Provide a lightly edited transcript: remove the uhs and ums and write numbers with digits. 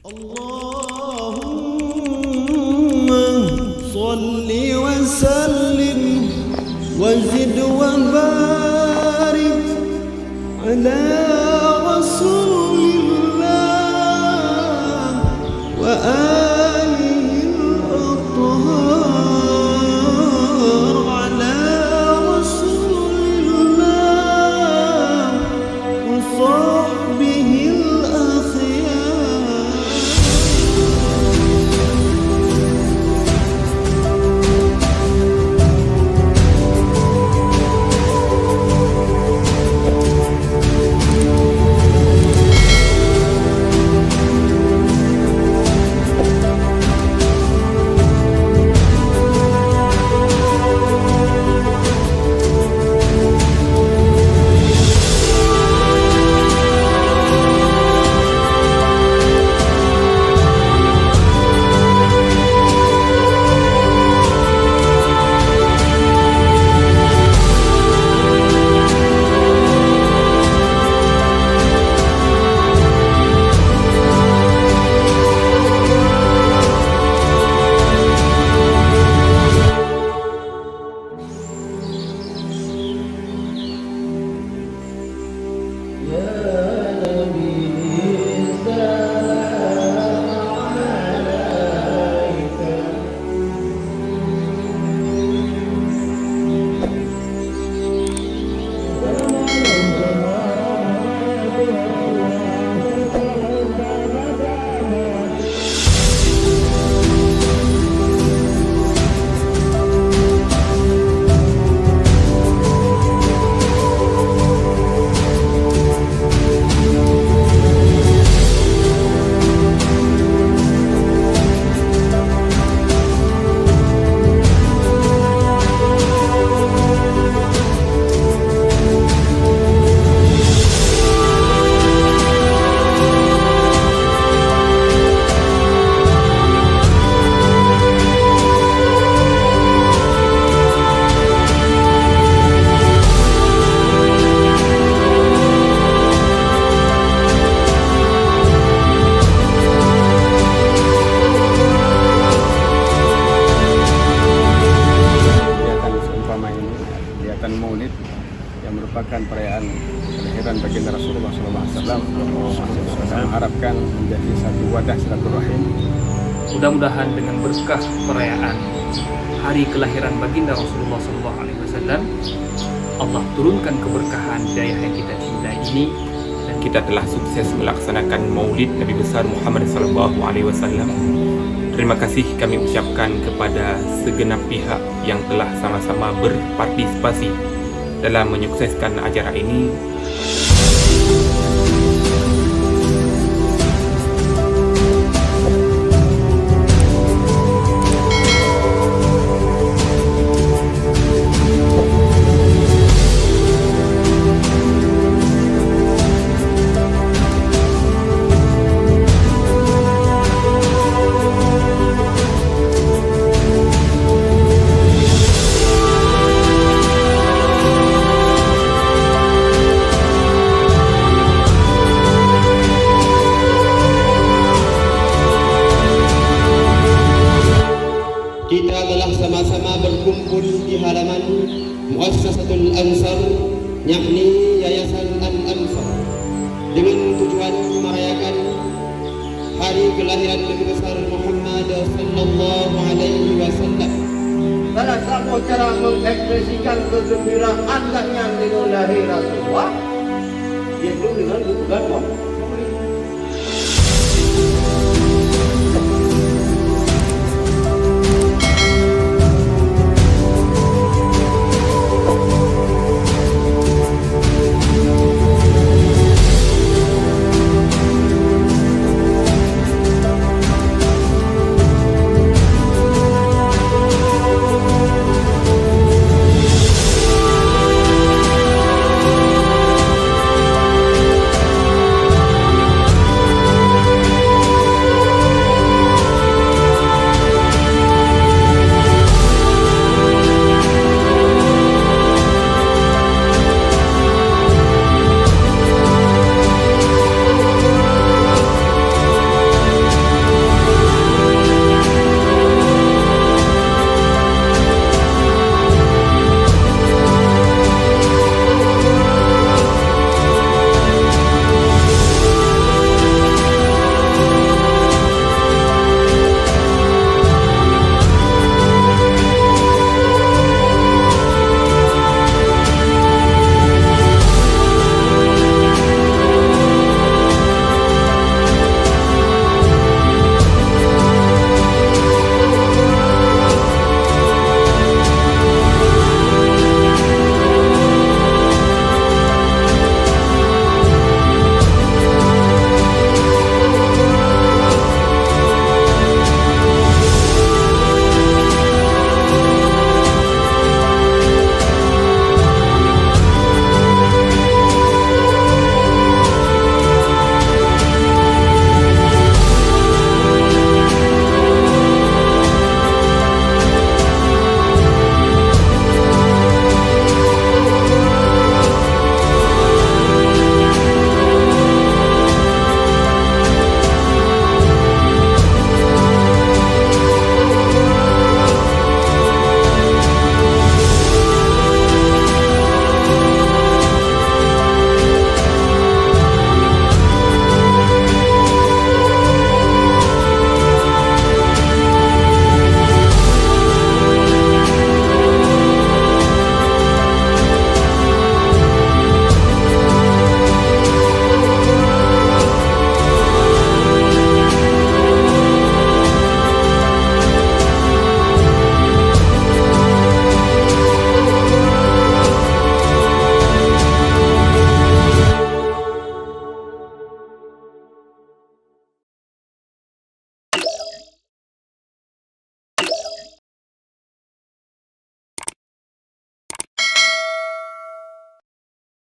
Allahumma salli wa sallim wa zid wa barik ala rasulillah wa alihi al-athhar ala rasulillah wa sahbihi al-akhyar. Kegiatan Maulid yang merupakan perayaan kelahiran baginda Rasulullah SAW, saya mengharapkan menjadi satu wadah silaturahim. Mudah-mudahan dengan berkah perayaan hari kelahiran baginda Rasulullah SAW, Allah turunkan keberkahan daya yang kita cintai ini, dan kita telah sukses melaksanakan Maulid Nabi besar Muhammad SAW. Terima kasih kami ucapkan kepada segenap pihak yang telah sama-sama berpartisipasi dalam menyukseskan acara ini. Kita telah sama-sama berkumpul di halaman Muassasatul Ansar, yakni Yayasan Al-Ansar, dengan tujuan merayakan hari kelahiran Nabi besar Muhammad sallallahu alaihi wasallam. Salah satu cara mengekspresikan kegembiraan dan yang lahir Rasulullah